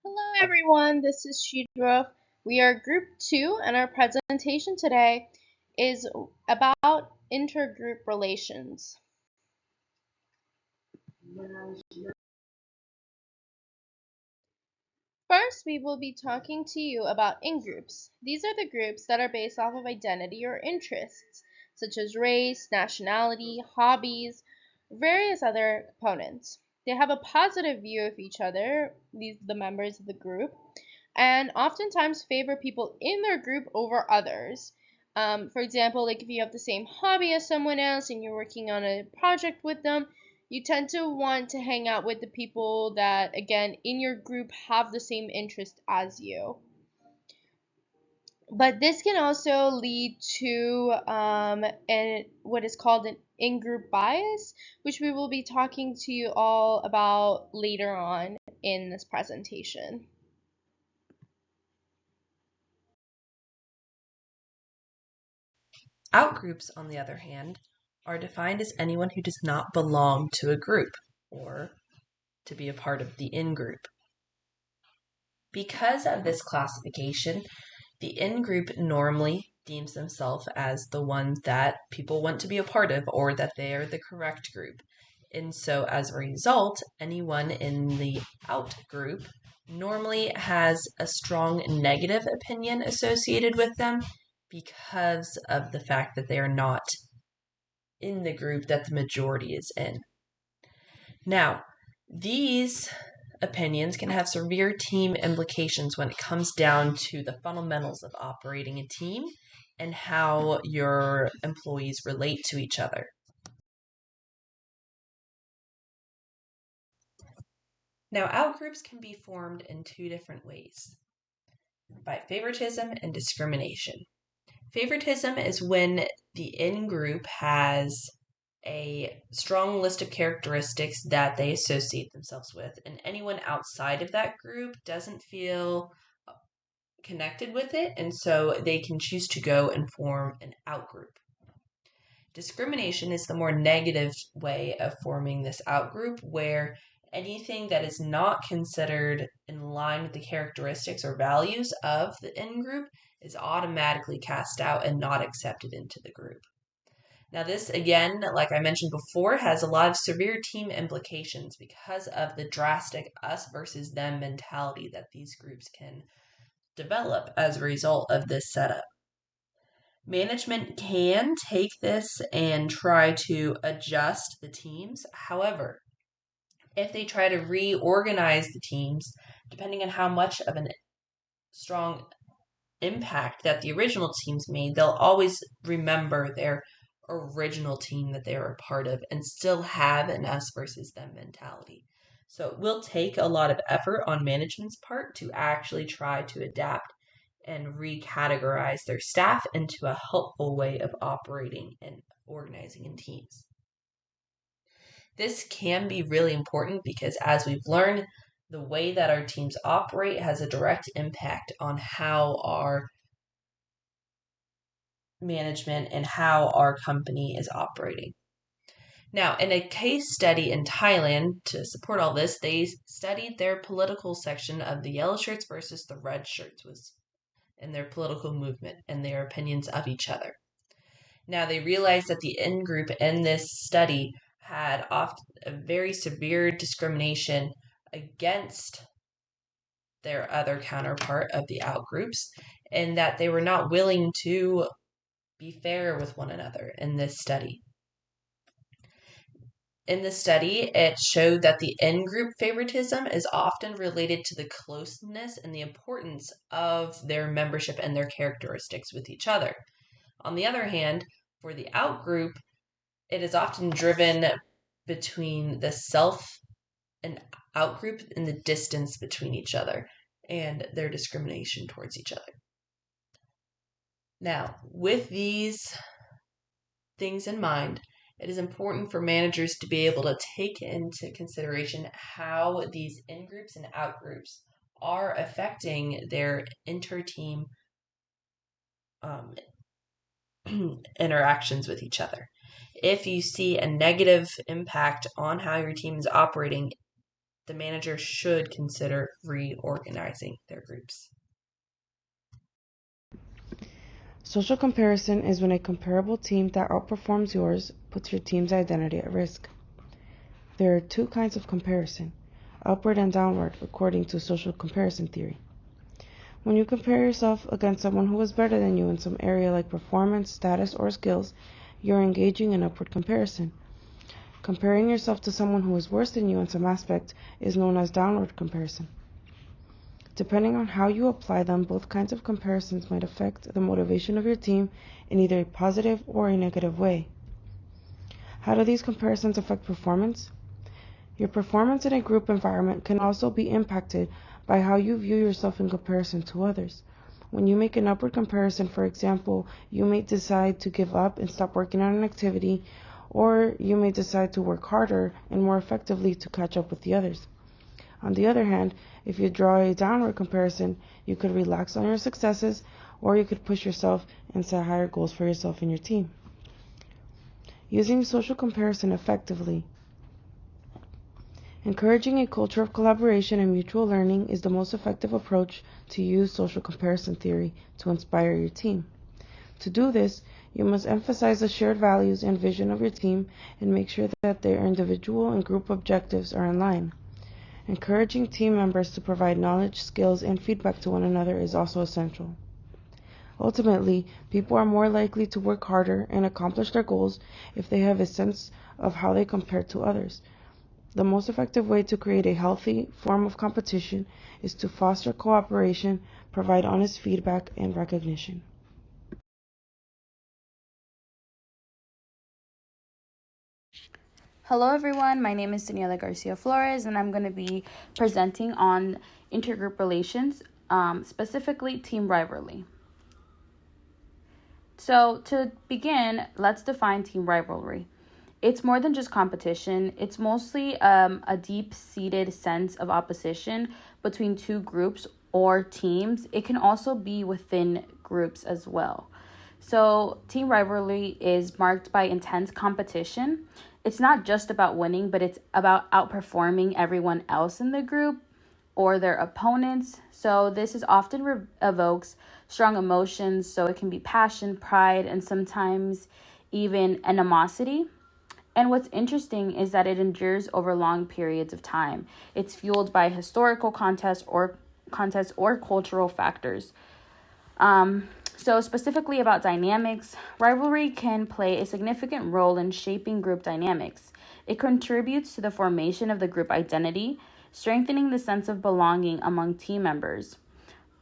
Hello everyone, this is Shidra. We are Group 2 and our presentation today is about intergroup relations. First, we will be talking to you about in-groups. These are the groups that are based off of identity or interests, such as race, nationality, hobbies, various other components. They have a positive view of each other, the members of the group, and oftentimes favor people in their group over others. For example, like if you have the same hobby as someone else and you're working on a project with them, you tend to want to hang out with the people that, again, in your group have the same interest as you. But this can also lead to what is called an in-group bias, which we will be talking to you all about later on in this presentation. Outgroups, on the other hand, are defined as anyone who does not belong to a group or to be a part of the in-group. Because of this classification, the in-group normally deems themselves as the ones that people want to be a part of or that they are the correct group. And so as a result, anyone in the out group normally has a strong negative opinion associated with them because of the fact that they are not in the group that the majority is in. Now, these opinions can have severe team implications when it comes down to the fundamentals of operating a team and how your employees relate to each other. Now, outgroups can be formed in two different ways: by favoritism and discrimination. Favoritism is when the in-group has a strong list of characteristics that they associate themselves with, and anyone outside of that group doesn't feel connected with it, and so they can choose to go and form an outgroup. Discrimination is the more negative way of forming this outgroup, where anything that is not considered in line with the characteristics or values of the in-group is automatically cast out and not accepted into the group. Now, this, again, like I mentioned before, has a lot of severe team implications because of the drastic us versus them mentality that these groups can develop as a result of this setup. Management can take this and try to adjust the teams. However, if they try to reorganize the teams, depending on how much of a strong impact that the original teams made, they'll always remember their original team that they were a part of and still have an us versus them mentality. So it will take a lot of effort on management's part to actually try to adapt and recategorize their staff into a helpful way of operating and organizing in teams. This can be really important because, as we've learned, the way that our teams operate has a direct impact on how our management and how our company is operating. Now, in a case study in Thailand, to support all this, they studied their political section of the yellow shirts versus the red shirts in their political movement and their opinions of each other. Now, they realized that the in-group in this study had often a very severe discrimination against their other counterpart of the out-groups, and that they were not willing to be fair with one another in this study. In the study, it showed that the in-group favoritism is often related to the closeness and the importance of their membership and their characteristics with each other. On the other hand, for the out-group, it is often driven between the self and out-group and the distance between each other and their discrimination towards each other. Now, with these things in mind, it is important for managers to be able to take into consideration how these in-groups and out-groups are affecting their inter-team interactions with each other. If you see a negative impact on how your team is operating, the manager should consider reorganizing their groups. Social comparison is when a comparable team that outperforms yours puts your team's identity at risk. There are two kinds of comparison, upward and downward, according to social comparison theory. When you compare yourself against someone who is better than you in some area like performance, status, or skills, you're engaging in upward comparison. Comparing yourself to someone who is worse than you in some aspect is known as downward comparison. Depending on how you apply them, both kinds of comparisons might affect the motivation of your team in either a positive or a negative way. How do these comparisons affect performance? Your performance in a group environment can also be impacted by how you view yourself in comparison to others. When you make an upward comparison, for example, you may decide to give up and stop working on an activity, or you may decide to work harder and more effectively to catch up with the others. On the other hand, if you draw a downward comparison, you could relax on your successes, or you could push yourself and set higher goals for yourself and your team. Using social comparison effectively. Encouraging a culture of collaboration and mutual learning is the most effective approach to use social comparison theory to inspire your team. To do this, you must emphasize the shared values and vision of your team and make sure that their individual and group objectives are in line. Encouraging team members to provide knowledge, skills, and feedback to one another is also essential. Ultimately, people are more likely to work harder and accomplish their goals if they have a sense of how they compare to others. The most effective way to create a healthy form of competition is to foster cooperation, provide honest feedback, and recognition. Hello everyone, my name is Daniela Garcia Flores and I'm going to be presenting on intergroup relations, specifically team rivalry. So to begin, let's define team rivalry. It's more than just competition. It's mostly a deep-seated sense of opposition between two groups or teams. It can also be within groups as well. So team rivalry is marked by intense competition. It's not just about winning, but it's about outperforming everyone else in the group or their opponents. So this is often evokes strong emotions. So it can be passion, pride, and sometimes even animosity. And what's interesting is that it endures over long periods of time. It's fueled by historical contests or cultural factors. So specifically about dynamics, rivalry can play a significant role in shaping group dynamics. It contributes to the formation of the group identity, strengthening the sense of belonging among team members.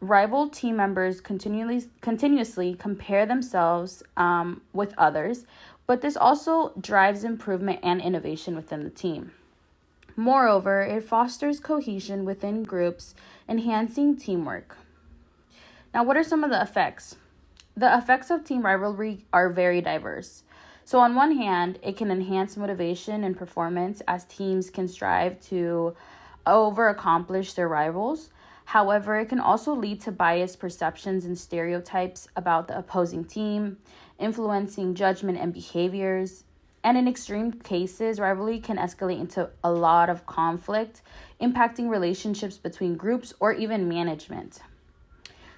Rival team members continuously compare themselves with others, but this also drives improvement and innovation within the team. Moreover, it fosters cohesion within groups, enhancing teamwork. Now, what are some of the effects? The effects of team rivalry are very diverse. So, on one hand, it can enhance motivation and performance as teams can strive to over accomplish their rivals. However, it can also lead to biased perceptions and stereotypes about the opposing team, influencing judgment and behaviors. And in extreme cases, rivalry can escalate into a lot of conflict, impacting relationships between groups or even management.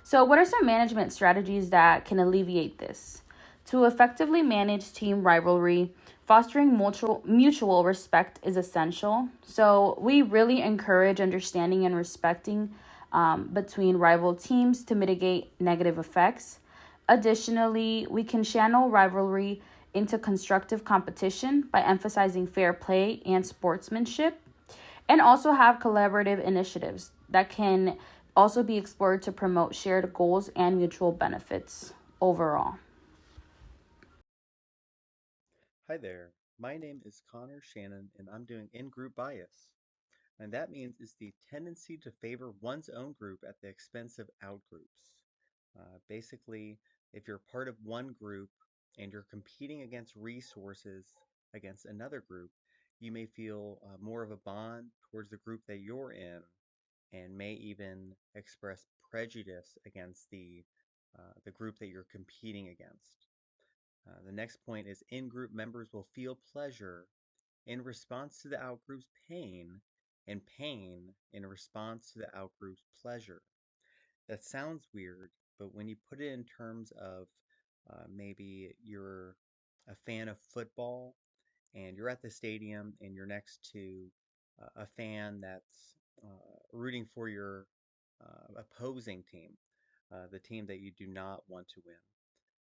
So, what are some management strategies that can alleviate this? To effectively manage team rivalry, fostering mutual respect is essential. So, we really encourage understanding and respecting between rival teams to mitigate negative effects. Additionally, we can channel rivalry into constructive competition by emphasizing fair play and sportsmanship, and also have collaborative initiatives that can also be explored to promote shared goals and mutual benefits overall. Hi there, my name is Connor Shannon and I'm doing in-group bias. And that means it's the tendency to favor one's own group at the expense of outgroups. Basically, if you're part of one group and you're competing against resources against another group, you may feel more of a bond towards the group that you're in and may even express prejudice against the group that you're competing against. The next point is in-group members will feel pleasure in response to the outgroup's pain and pain in response to the outgroup's pleasure. That sounds weird, but when you put it in terms of maybe you're a fan of football and you're at the stadium and you're next to a fan that's rooting for your opposing team, the team that you do not want to win.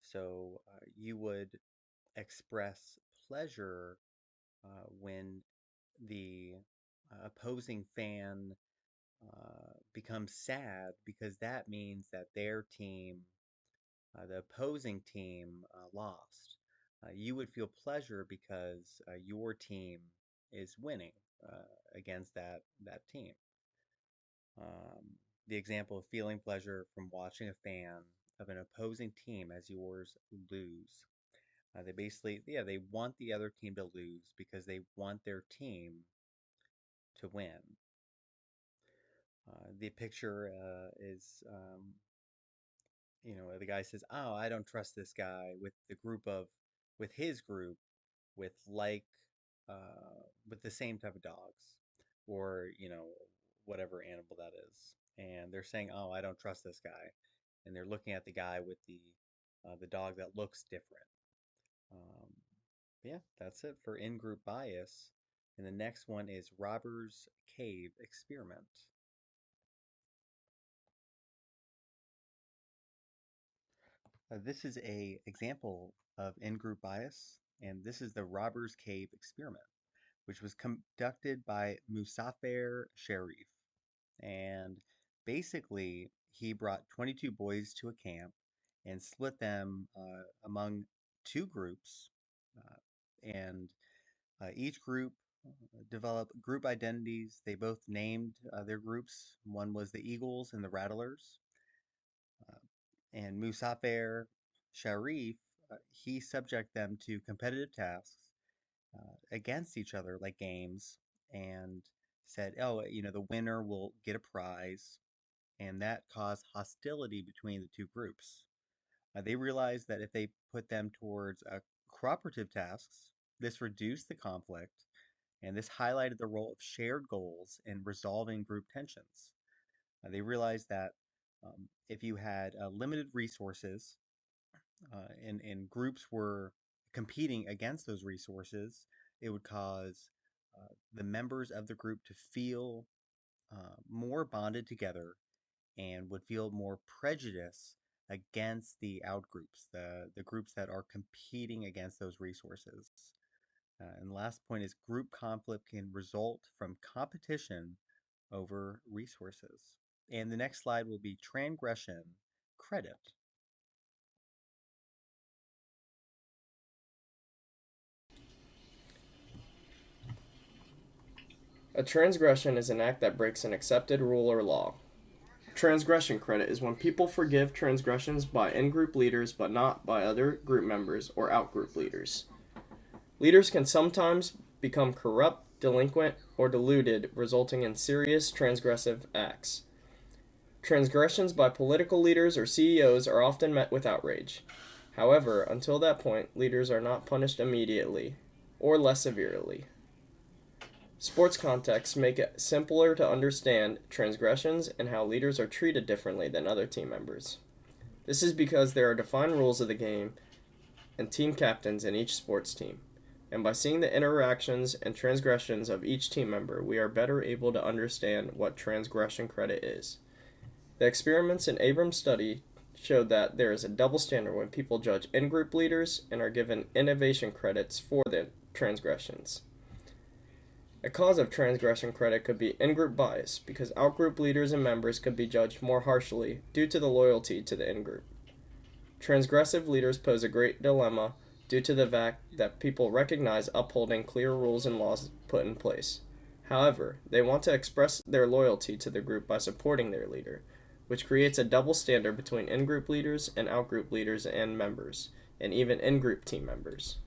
So you would express pleasure when the opposing fan becomes sad because that means that their team, the opposing team, lost. You would feel pleasure because your team is winning against that team. Um, the example of feeling pleasure from watching a fan of an opposing team as yours lose. They basically, yeah, they want the other team to lose because they want their team to win. The picture is, the guy says, "Oh, I don't trust this guy," with his group, with like, with the same type of dogs, or whatever animal that is, and they're saying, "Oh, I don't trust this guy," and they're looking at the guy with the dog that looks different. Um, yeah, that's it for in-group bias. And the next one is Robber's Cave experiment. This is a example of in-group bias, and this is the Robber's Cave experiment, which was conducted by Musafer Sharif. And basically, he brought 22 boys to a camp and split them among two groups. And each group developed group identities. They both named their groups. One was the Eagles and the Rattlers. Uh, and Musafer Sharif, he subject them to competitive tasks against each other, like games, and said, "Oh, the winner will get a prize," and that caused hostility between the two groups. They realized that if they put them towards cooperative tasks, this reduced the conflict, and this highlighted the role of shared goals in resolving group tensions. They realized that if you had limited resources and groups were competing against those resources, it would cause the members of the group to feel more bonded together and would feel more prejudice against the outgroups, the groups that are competing against those resources. And the last point is group conflict can result from competition over resources. And the next slide will be transgression credit. A transgression is an act that breaks an accepted rule or law. Transgression credit is when people forgive transgressions by in-group leaders but not by other group members or out-group leaders. Leaders can sometimes become corrupt, delinquent, or deluded, resulting in serious transgressive acts. Transgressions by political leaders or CEOs are often met with outrage. However, until that point, leaders are not punished immediately or less severely. Sports contexts make it simpler to understand transgressions and how leaders are treated differently than other team members. This is because there are defined rules of the game and team captains in each sports team. And by seeing the interactions and transgressions of each team member, we are better able to understand what transgression credit is. The experiments in Abrams' study showed that there is a double standard when people judge in-group leaders and are given innovation credits for the transgressions. A cause of transgression credit could be in-group bias, because out-group leaders and members could be judged more harshly due to the loyalty to the in-group. Transgressive leaders pose a great dilemma due to the fact that people recognize upholding clear rules and laws put in place. However, they want to express their loyalty to the group by supporting their leader, which creates a double standard between in-group leaders and out-group leaders and members, and even in-group team members.